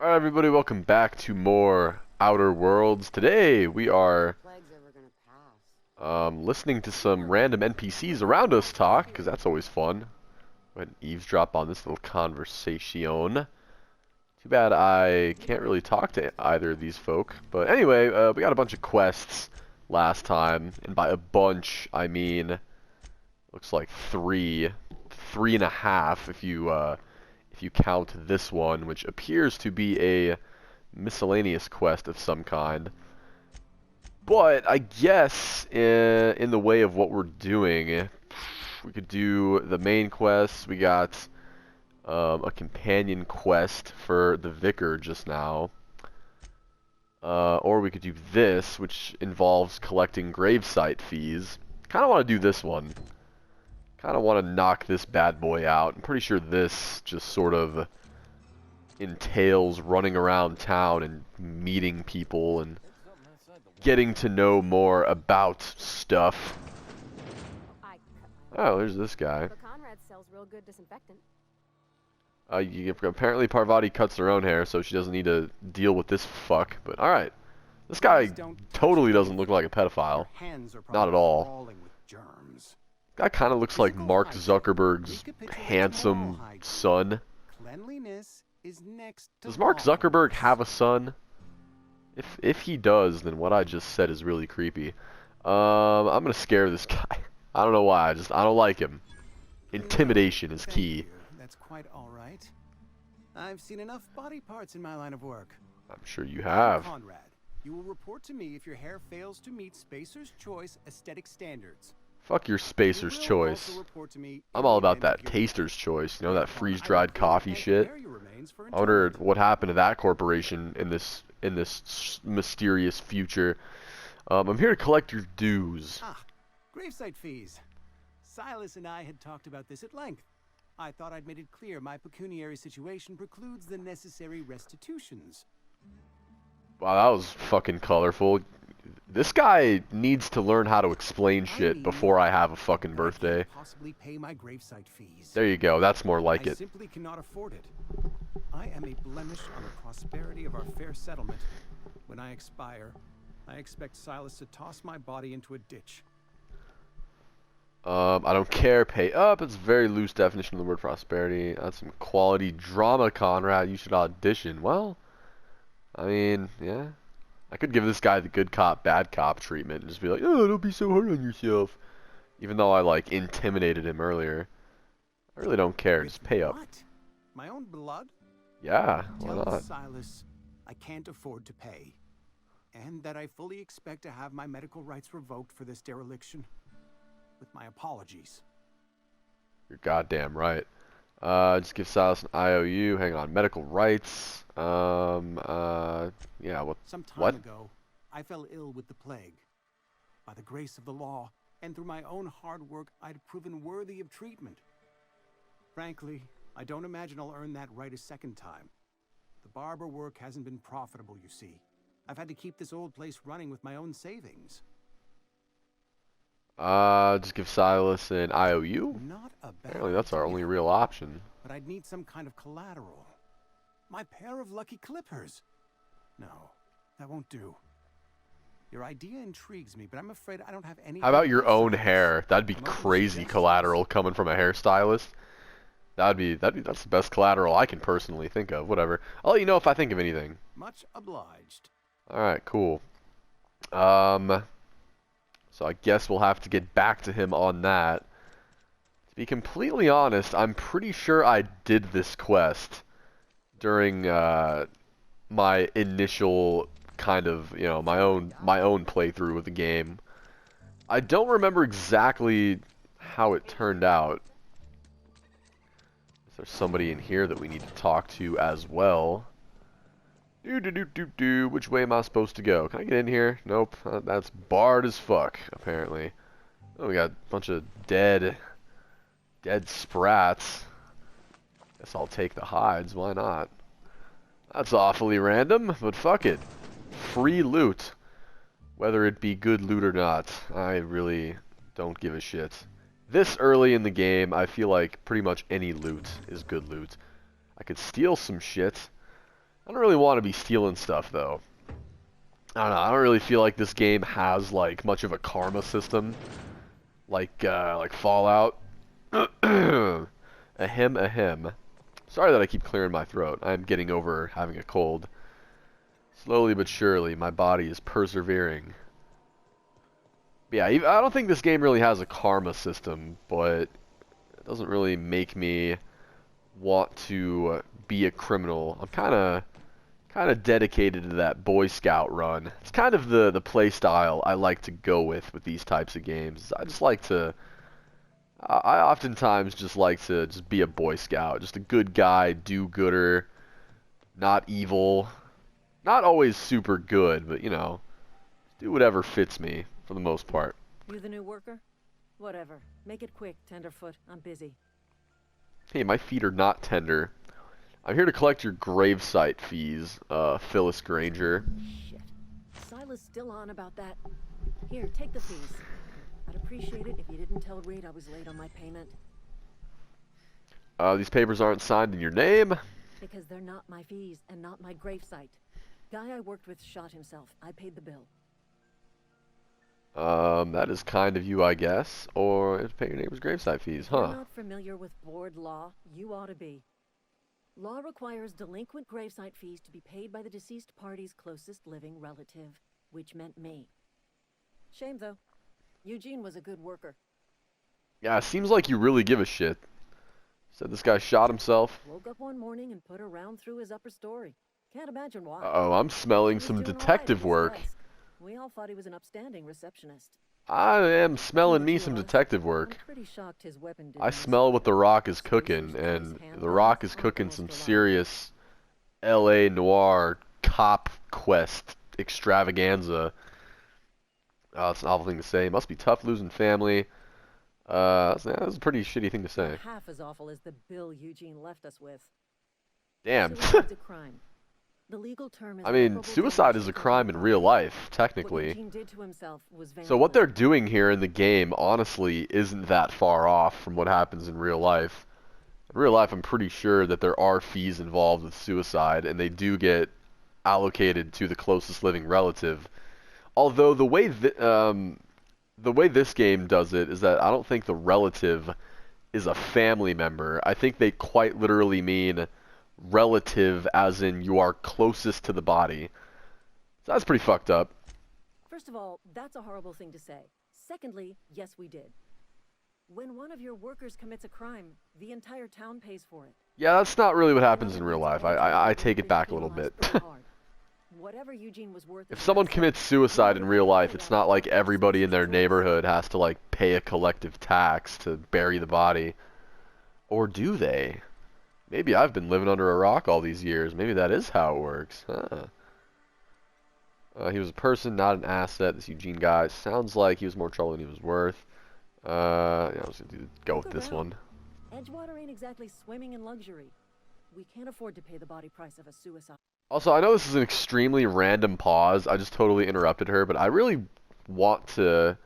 Alright everybody, welcome back to more Outer Worlds. Today we are listening to some random NPCs around us talk, because that's always fun. Go ahead and eavesdrop on this little conversation. Too bad I can't really talk to either of these folk. But anyway, we got a bunch of quests last time, and by a bunch I mean looks like three and a half if you count this one, which appears to be a miscellaneous quest of some kind. But I guess in the way of what we're doing, we could do the main quest. We got a companion quest for the vicar just now. Or we could do this, which involves collecting gravesite fees. Kind of want to do this one. Kind of want to knock this bad boy out. I'm pretty sure this just sort of entails running around town and meeting people and getting to know more about stuff. Oh, there's this guy. Apparently Parvati cuts her own hair, so she doesn't need to deal with this fuck. But alright. This guy totally doesn't look like a pedophile. Not at all. Guy kind of looks like Mark Zuckerberg's handsome son. Does Mark Zuckerberg have a son? If he does, then what I just said is really creepy. I'm gonna scare this guy. I don't know why. I don't like him. Intimidation is key. That's quite all right. I've seen enough body parts in my line of work. I'm sure you have. Conrad, you will report to me if your hair fails to meet Spacer's Choice aesthetic standards. Fuck your Spacer's Choice. I'm all about that Taster's Choice. You know, that freeze-dried coffee shit. I wonder what happened to that corporation in this mysterious future. I'm here to collect your dues. Gravesite fees. Silas and I had talked about this at length. I thought I'd made it clear my pecuniary situation precludes the necessary restitutions. Wow, that was fucking colorful. This guy needs to learn how to explain shit before I have a fucking birthday. Possibly pay my gravesite fees. There you go. That's more like it. I simply cannot afford it. I am a blemish on the prosperity of our fair settlement. When I expire, I expect Silas to toss my body into a ditch. I don't care. Pay up. It's a very loose definition of the word prosperity. That's some quality drama, Conrad. You should audition. Well, I mean, yeah. I could give this guy the good cop, bad cop treatment and just be like, oh, don't be so hard on yourself. Even though I, like, intimidated him earlier. I really don't care. Just pay up. What? My own blood? Yeah, why Tell not? Silas I can't afford to pay. And that I fully expect to have my medical rights revoked for this dereliction. With my apologies. You're goddamn right. Just give Silas an IOU. Hang on. Medical rights. Yeah, what? Some time ago, I fell ill with the plague. By the grace of the law, and through my own hard work, I'd proven worthy of treatment. Frankly, I don't imagine I'll earn that right a second time. The barber work hasn't been profitable, you see. I've had to keep this old place running with my own savings. Just give Silas an IOU? Not a bad Apparently that's our idea, only real option. But I'd need some kind of collateral. My pair of lucky clippers. No, that won't do. Your idea intrigues me, but I'm afraid I don't have any... How about your own hair? That'd be crazy collateral coming from a hairstylist. That's the best collateral I can personally think of. Whatever. I'll let you know if I think of anything. Much obliged. Alright, cool. So I guess we'll have to get back to him on that. To be completely honest, I'm pretty sure I did this quest during my initial kind of, you know, my own playthrough with the game. I don't remember exactly how it turned out. Is there somebody in here that we need to talk to as well? Which way am I supposed to go? Can I get in here? Nope. That's barred as fuck, apparently. Oh, we got a bunch of dead sprats. Guess I'll take the hides. Why not? That's awfully random, but fuck it. Free loot. Whether it be good loot or not, I really don't give a shit. This early in the game, I feel like pretty much any loot is good loot. I could steal some shit. I don't really want to be stealing stuff, though. I don't know. I don't really feel like this game has, like, much of a karma system. Like Fallout. Ahem, ahem. Sorry that I keep clearing my throat. I'm getting over having a cold. Slowly but surely, my body is persevering. But yeah, I don't think this game really has a karma system, but it doesn't really make me want to be a criminal. I'm kind of dedicated to that Boy Scout run. It's kind of the play style I like to go with these types of games. I just like to I oftentimes just like to just be a Boy Scout, just a good guy, do-gooder, not evil, not always super good, but you know, do whatever fits me for the most part. You the new worker? Whatever. Make it quick, Tenderfoot. I'm busy. Hey, my feet are not tender. I'm here to collect your Gravesite fees, Phyllis Granger. Shit. Silas still on about that. Here, take the fees. I'd appreciate it if you didn't tell Reed I was late on my payment. These papers aren't signed in your name. Because they're not my fees and not my gravesite. Guy I worked with shot himself. I paid the bill. That is kind of you, I guess. Or to pay your neighbor's gravesite fees, huh? You're not familiar with board law. You ought to be. Law requires delinquent gravesite fees to be paid by the deceased party's closest living relative, which meant me. Shame, though. Eugene was a good worker. Yeah, it seems like you really give a shit. Said this guy shot himself. Woke up one morning and put a round through his upper story. Can't imagine why. Uh-oh, I'm smelling some detective work. We all thought he was an upstanding receptionist. I am smelling me some detective work. I'm pretty shocked his weapon didn't I smell what The Rock is cooking, and The Rock is cooking some serious L.A. noir cop quest extravaganza. It's an awful thing to say. Must be tough losing family. That's a pretty shitty thing to say. Half as awful as the bill Eugene left us with. Damn. Suicide's a crime. The legal term is I mean, suicide is a crime in real life, technically. What Eugene did to himself was So what they're doing here in the game, honestly, isn't that far off from what happens in real life. In real life, I'm pretty sure that there are fees involved with suicide, and they do get allocated to the closest living relative. Although the way this game does it is that I don't think the relative is a family member. I think they quite literally mean relative as in you are closest to the body. So that's pretty fucked up. First of all, that's a horrible thing to say. Secondly, yes, we did. When one of your workers commits a crime, the entire town pays for it. Yeah, that's not really what happens in real life. I take it back a little bit. Whatever Eugene was worth. If someone commits suicide in real life, it's not like everybody in their neighborhood has to like pay a collective tax to bury the body. Or do they? Maybe I've been living under a rock all these years. Maybe that is how it works. Huh. He was a person, not an asset. This Eugene guy sounds like he was more trouble than he was worth. Yeah, I was going to go with this one. Edgewater ain't exactly swimming in luxury. We can't afford to pay the body price of a suicide. Also, I know this is an extremely random pause. I just totally interrupted her, but I really want to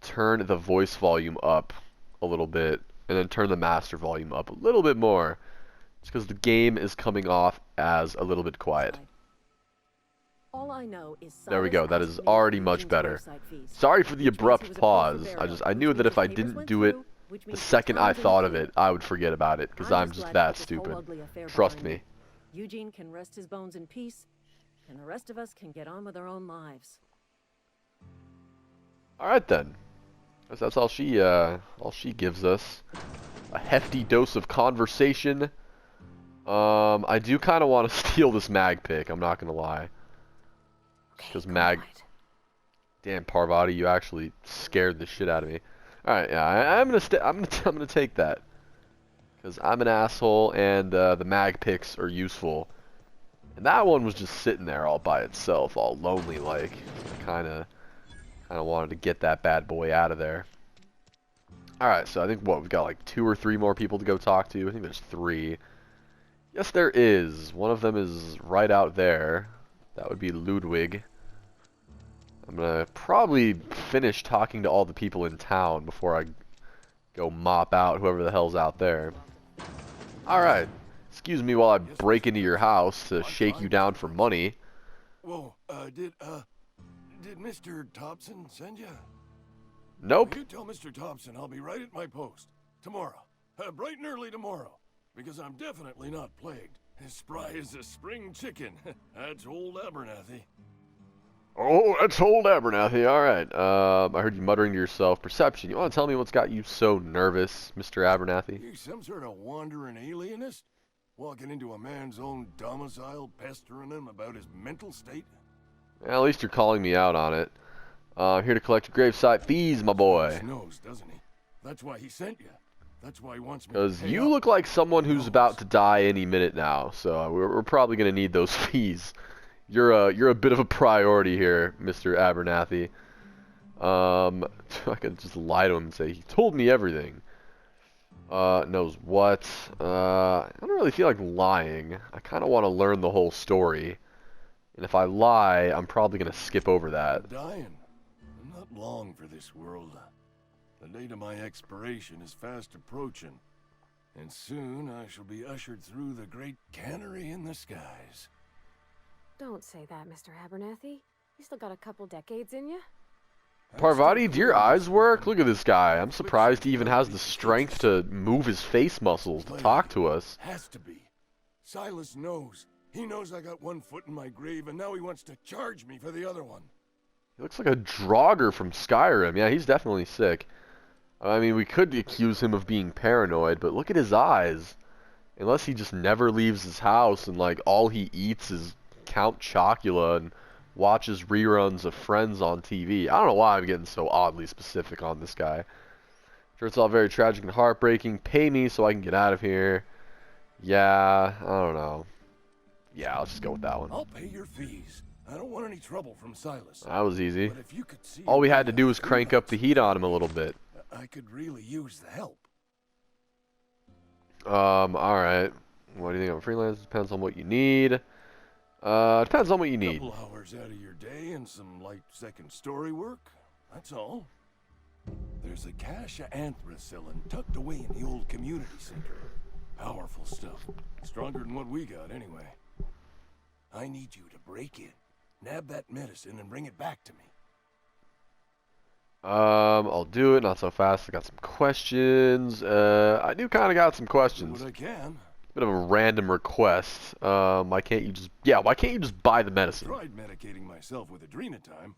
turn the voice volume up a little bit. And then turn the master volume up a little bit more. Just because the game is coming off as a little bit quiet. All I know is there we go. That is already much better. Sorry for the abrupt pause. I knew that if I didn't do it the second I thought of it, I would forget about it. Because I'm just that stupid. Trust me. Eugene can rest his bones in peace. And the rest of us can get on with our own lives. Alright then. That's all she gives us. A hefty dose of conversation. I do kind of want to steal this mag pick. I'm not gonna lie. Because mag. Damn, Parvati, you actually scared the shit out of me. All right, yeah, I'm gonna take that. Because I'm an asshole, and the mag picks are useful. And that one was just sitting there all by itself, all lonely like. So I kind of wanted to get that bad boy out of there. Alright, so I think, we've got like 2 or 3 more people to go talk to. I think there's 3. Yes, there is. One of them is right out there. That would be Ludwig. I'm going to probably finish talking to all the people in town before I go mop out whoever the hell's out there. Alright, Excuse me while I Yes, break Mr. into your Dixon. house to I'm shake fine, you down Mr. for Dixon. money. Whoa, did Mr. Thompson send you? Nope. You tell Mr. Thompson I'll be right at my post. Tomorrow. Bright and early tomorrow. Because I'm definitely not plagued. As spry as a spring chicken. That's old Abernathy. Oh, that's old Abernathy. All right. I heard you muttering to yourself. Perception. You want to tell me what's got you so nervous, Mr. Abernathy? You some sort of wandering alienist? Walking into a man's own domicile, pestering him about his mental state? Well, at least you're calling me out on it. I'm here to collect your gravesite fees, my boy. He knows, doesn't he? That's why he sent you. That's why he wants me to Because pay you up. look like someone who's Knows. about to die any minute now, so we're probably going to need those fees. You're a bit of a priority here, Mr. Abernathy. I could just lie to him and say, he told me everything. Knows what? I don't really feel like lying. I kind of want to learn the whole story. And if I lie, I'm probably going to skip over that. I'm dying. I'm not long for this world. The date of my expiration is fast approaching. And soon I shall be ushered through the great cannery in the skies. Don't say that, Mr. Abernathy. You still got a couple decades in you. Parvati, do your eyes work? Look at this guy. I'm surprised he even has the strength to move his face muscles to talk to us. Has to be. Silas knows. He knows I got one foot in my grave, and now he wants to charge me for the other one. He looks like a Draugr from Skyrim. Yeah, he's definitely sick. I mean, we could accuse him of being paranoid, but look at his eyes. Unless he just never leaves his house and, like, all he eats is Count Chocula and watches reruns of Friends on TV. I don't know why I'm getting so oddly specific on this guy. Sure, it's all very tragic and heartbreaking. Pay me so I can get out of here. Yeah, I don't know. Yeah, let's just go with that one. I'll pay your fees. I don't want any trouble from Silas. That was easy. But if you could see All we had to do was crank up the heat on him a little bit. I could really use the help. Alright. What do you think? I'm freelance. Depends on what you need. Depends on what you need. Couple hours out of your day and some light second story work. That's all. There's a cache of anthracillin tucked away in the old community center. Powerful stuff. Stronger than what we got, anyway. I need you to break in, nab that medicine, and bring it back to me. I'll do it. Not so fast. I got some questions. I do kind of got some Do questions. what I can. Bit of a random request. Why can't you just... Yeah, why can't you just buy the medicine? Tried medicating myself with Adrenatime.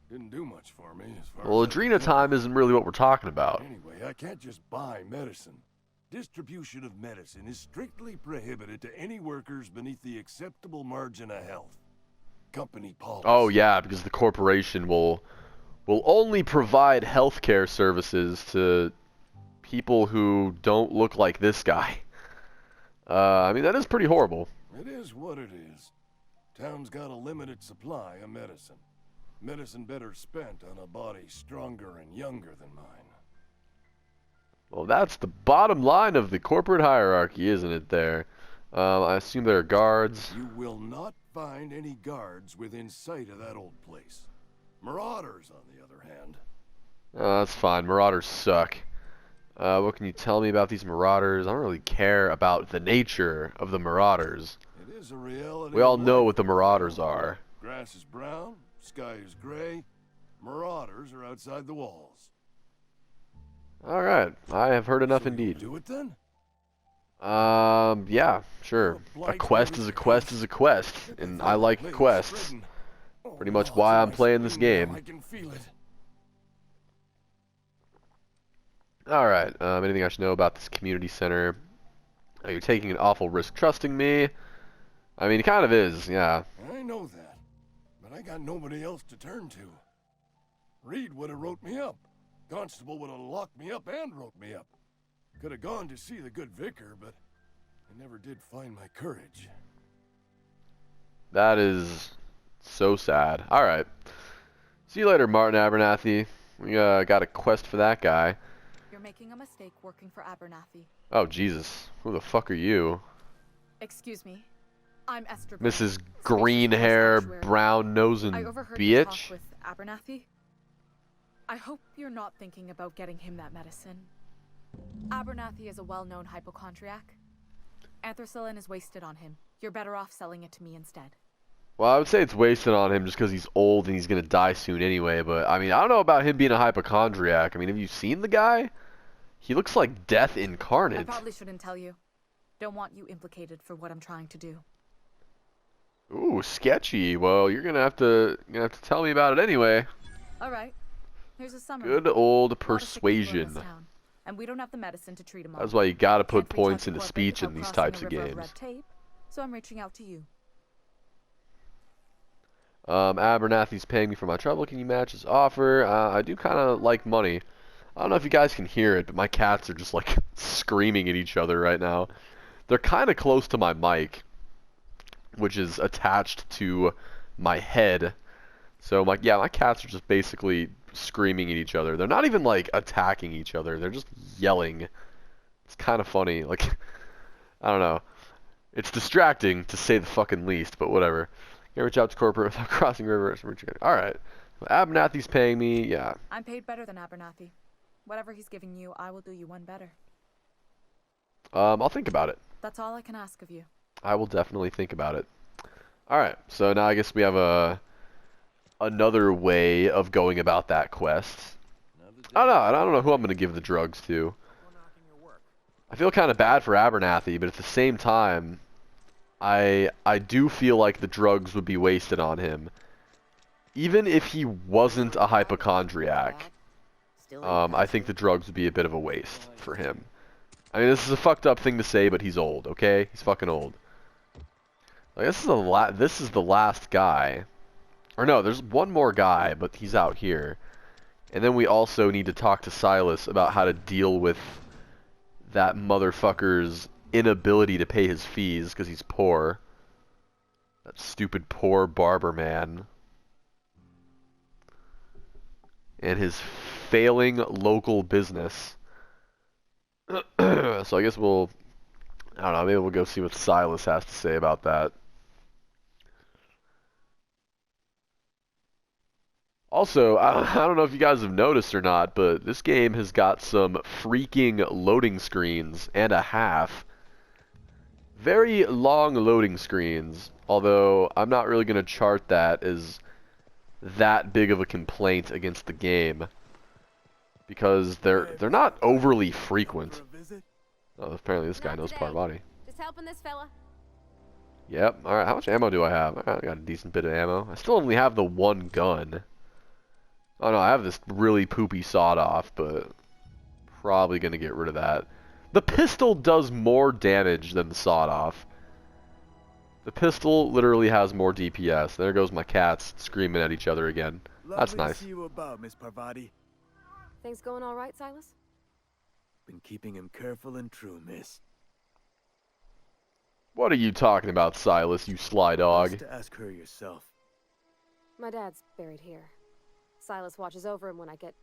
Didn't do much for me as far Well, as I could Adrenatime isn't really what we're talking about. tell. Anyway, I can't just buy medicine. Distribution of medicine is strictly prohibited to any workers beneath the acceptable margin of health. Company policy. Oh, yeah, because the corporation will only provide healthcare services to people who don't look like this guy. I mean, that is pretty horrible. It is what it is. Town's got a limited supply of medicine. Medicine better spent on a body stronger and younger than mine. Well, that's the bottom line of the corporate hierarchy, isn't it there? I assume there are guards. You will not find any guards within sight of that old place. Marauders, on the other hand. That's fine. Marauders suck. What can you tell me about these marauders? I don't really care about the nature of the marauders. It is a reality. We all of know life. what the marauders are. Grass is brown, sky is gray. Marauders are outside the walls. Alright, I have heard enough So you'll indeed. do it then? Yeah, sure. A quest is a quest is a quest, and I like quests. Pretty much why I'm playing this game. I can feel it. Alright, anything I should know about this community center? You're taking an awful risk trusting me. I mean, it kind of is, yeah. I know that, but I got nobody else to turn to. Reed would have wrote me up. Constable would have locked me up and wrote me up. Could have gone to see the good vicar, but I never did find my courage. That is so sad. Alright. See you later, Martin Abernathy. We got a quest for that guy. You're making a mistake working for Abernathy. Oh, Jesus. Who the fuck are you? Excuse me. I'm Esther. Mrs. Green hair, brown nose, and I overheard you talk bitch? with Abernathy. I hope you're not thinking about getting him that medicine. Abernathy is a well-known hypochondriac. Anthracillin is wasted on him. You're better off selling it to me instead. Well, I would say it's wasted on him just because he's old and he's going to die soon anyway, but, I mean, I don't know about him being a hypochondriac. I mean, have you seen the guy? He looks like death I incarnate. probably shouldn't tell you. Don't want you implicated for what I'm trying to do. Ooh, sketchy. Well, you're going to have to tell me about it anyway. All right. Here's a summary. Good old A lot of sick people in persuasion. this town, and we don't have the medicine to treat them all. That's why you got to put Can't reach out points to into corporate speech in without these crossing types a of river games. red tape, so I'm reaching out to you. Abernathy's paying me for my trouble. Can you match his offer? I do kind of like money. I don't know if you guys can hear it, but my cats are just like screaming at each other right now. They're kind of close to my mic, which is attached to my head. So my cats are just basically screaming at each other. They're not even like attacking each other. They're just yelling. It's kind of funny. Like, I don't know. It's distracting to say the fucking least, but whatever. You reach out to corporate without crossing rivers. Alright. Abernathy's paying me, yeah. I'm paid better than Abernathy. Whatever he's giving you, I will do you one better. I'll think about it. That's all I can ask of you. I will definitely think about it. Alright, so now I guess we have another way of going about that quest. I don't know who I'm going to give the drugs to. I feel kind of bad for Abernathy, but at the same time, I do feel like the drugs would be wasted on him. Even if he wasn't a hypochondriac, I think the drugs would be a bit of a waste for him. I mean, this is a fucked up thing to say, but he's old, okay? He's fucking old. Like, this is the last guy. Or no, there's one more guy, but he's out here. And then we also need to talk to Silas about how to deal with that motherfucker's inability to pay his fees because he's poor. That stupid poor barber man. And his failing local business. So I guess I don't know, maybe we'll go see what Silas has to say about that. Also, I don't know if you guys have noticed or not, but this game has got some freaking loading screens and a half. Very long loading screens, although I'm not really going to chart that as that big of a complaint against the game, because they're not overly frequent. Oh, apparently this guy knows Parvati. Just helping this fella. Yep, alright, how much ammo do I have? I got a decent bit of ammo. I still only have the one gun. Oh no, I have this really poopy sawed-off, but probably going to get rid of that. The pistol does more damage than the sawed-off. The pistol literally has more DPS. There goes my cats screaming at each other again. That's nice. To see you about, Miss Parvati. Things going all right, Silas? Been keeping him careful and true, miss. What are you talking about, Silas, you sly dog? Best to ask her yourself. My dad's buried here. Silas watches over him when I can't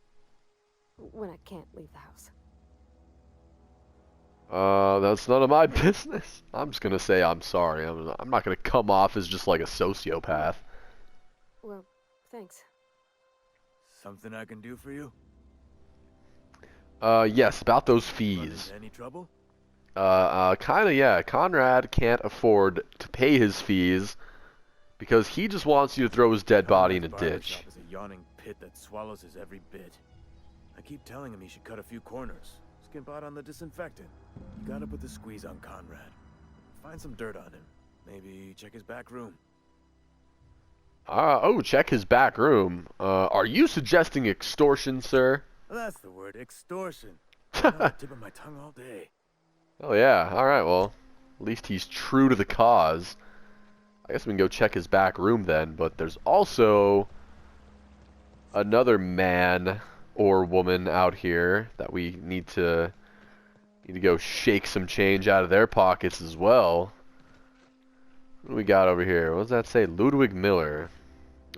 leave the house. That's none of my business. I'm just gonna say I'm sorry. I'm not gonna come off as just like a sociopath. Well, thanks. Something I can do for you? Yes, about those Run fees. into any trouble? Kinda, yeah. Conrad can't afford to pay his fees because he just wants you to throw his dead body in a Conrad's ditch. barbershop is a yawning pit that swallows his every bit. I keep telling him he should cut a few corners. Skimp out on the disinfectant. You gotta put the squeeze on Conrad. Find some dirt on him. Maybe check his back room. Oh, check his back room. Are you suggesting extortion, sir? That's the word, extortion. I'm on the tip of my tongue all day. Oh yeah, alright, well, at least he's true to the cause. I guess we can go check his back room then, but there's also another man or woman out here that we need to go shake some change out of their pockets as well. What do we got over here? What does that say? Ludwig Miller.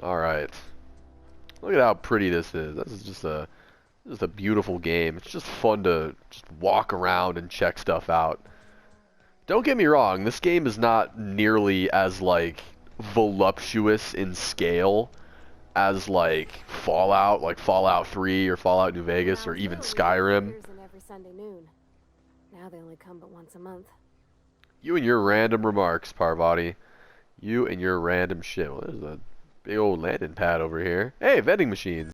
Alright. Look at how pretty this is. This is just a beautiful game. It's just fun to just walk around and check stuff out. Don't get me wrong, this game is not nearly as like voluptuous in scale as like Fallout 3 or Fallout New Vegas or even Skyrim. Every Sunday noon. Now they only come but once a month. You and your random remarks, Parvati. You and your random shit. Well, there's a big old landing pad over here. Hey, vending machines.